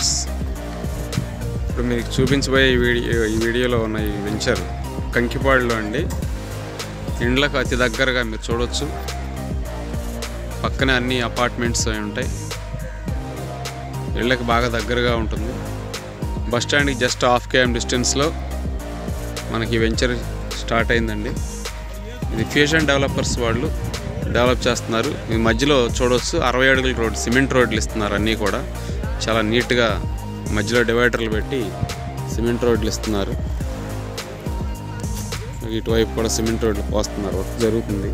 Developers. ఇప్పుడు మీకు చూపించబోయే ఈ వీడియోలో ఉన్న ఈ వెంచర్ కంకిపాడులో అండి. ఇండ్లకు అతి దగ్గరగా మీరు చూడవచ్చు. పక్కనే అన్ని అపార్ట్మెంట్స్ ఉంటాయి. ఇళ్ళకి బాగా దగ్గరగా ఉంటుంది. బస్ స్టాండ్కి జస్ట్ ½ km డిస్టెన్స్లో మనకి వెంచర్ స్టార్ట్ అయిందండి. ఇది ఫ్యూజన్ డెవలపర్స్ వాళ్ళు డెవలప్ చేస్తున్నారు. ఈ మధ్యలో చూడవచ్చు 60 అడుగుల రోడ్, సిమెంట్ రోడ్లు ఇస్తున్నారు. అన్నీ కూడా చాలా నీట్గా మధ్యలో డివైడర్లు పెట్టి సిమెంట్ రోడ్లు ఇస్తున్నారు. ఇటువైపు కూడా సిమెంట్ రోడ్లు పోస్తున్నారు. వర్క్ జరుగుతుంది.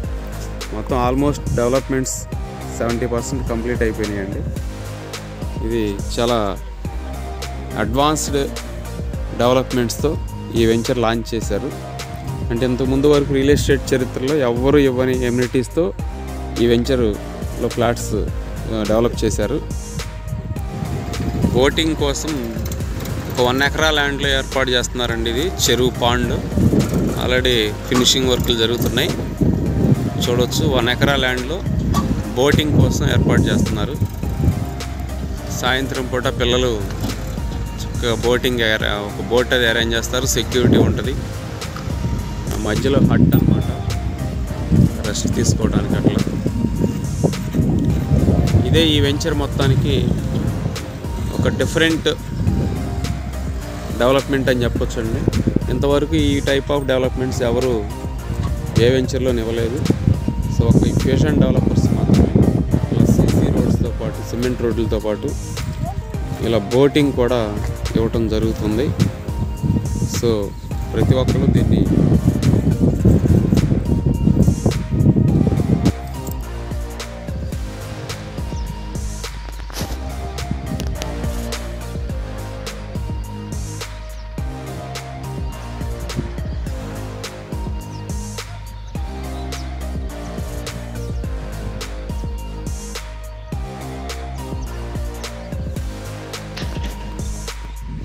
మొత్తం ఆల్మోస్ట్ డెవలప్మెంట్స్ 70% కంప్లీట్ అయిపోయినాయండి. ఇది చాలా అడ్వాన్స్డ్ డెవలప్మెంట్స్తో ఈ వెంచర్ లాంచ్ చేశారు. అంటే ఇంతకుముందు వరకు రియల్ ఎస్టేట్ చరిత్రలో ఎవ్వరూ ఇవ్వని ఎమ్యూనిటీస్తో ఈ వెంచర్లో ఫ్లాట్స్ డెవలప్ చేశారు. బోటింగ్ కోసం ఒక 1 ఎకరా ల్యాండ్లో ఏర్పాటు చేస్తున్నారండి. ఇది చెరువు పాండ్. ఆల్రెడీ ఫినిషింగ్ వర్క్లు జరుగుతున్నాయి. చూడవచ్చు 1 ఎకరా ల్యాండ్లో బోటింగ్ కోసం ఏర్పాటు చేస్తున్నారు. సాయంత్రం పూట పిల్లలు చక్కగా బోటింగ్ ఒక బోట్ అది అరేంజ్ చేస్తారు. సెక్యూరిటీ ఉంటుంది. మధ్యలో హట్ అన్నమాట, రెస్ట్ తీసుకోవడానికి. అట్లా ఇదే ఈ వెంచర్ మొత్తానికి ఒక డిఫరెంట్ డెవలప్మెంట్ అని చెప్పొచ్చండి. ఇంతవరకు ఈ టైప్ ఆఫ్ డెవలప్మెంట్స్ ఎవరు ఏ వెంచర్లో ఇవ్వలేదు. సో ఒక ఫ్యూజన్ డెవలపర్స్ మాత్రమే ఇలా సీసీ రోడ్స్తో పాటు, సిమెంట్ రోడ్లతో పాటు ఇలా బోటింగ్ కూడా ఇవ్వటం జరుగుతుంది. సో ప్రతి ఒక్కరు దీన్ని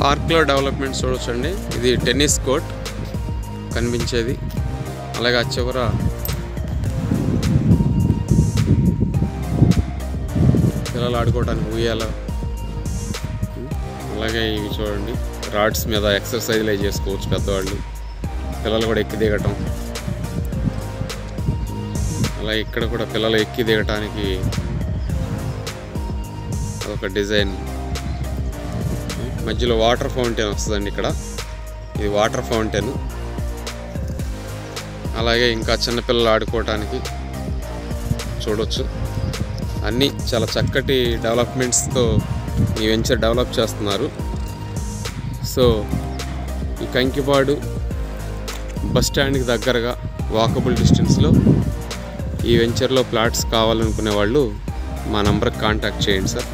పార్క్లో డెవలప్మెంట్ చూడొచ్చండి. ఇది టెన్నిస్ కోర్ట్ కనిపించేది. అలాగే ఆ చివర పిల్లలు ఆడుకోవడానికి ఉయ్యాల. అలాగే ఇవి చూడండి, రాడ్స్ మీద ఎక్సర్సైజ్లు చేసుకోవచ్చు పెద్దవాళ్ళు. పిల్లలు కూడా ఎక్కి దిగటం. అలాగే ఇక్కడ కూడా పిల్లలు ఎక్కి దిగటానికి అదొక డిజైన్. మధ్యలో వాటర్ ఫౌంటైన్ వస్తుందండి. ఇక్కడ ఇది వాటర్ ఫౌంటైన్. అలాగే ఇంకా చిన్నపిల్లలు ఆడుకోవటానికి చూడవచ్చు. అన్నీ చాలా చక్కటి డెవలప్మెంట్స్తో ఈ వెంచర్ డెవలప్ చేస్తున్నారు. సో ఈ కంకిపాడు బస్ స్టాండ్కి దగ్గరగా వాకబుల్ డిస్టెన్స్లో ఈ వెంచర్లో ఫ్లాట్స్ కావాలనుకునే వాళ్ళు మా నంబర్కి కాంటాక్ట్ చేయండి సార్.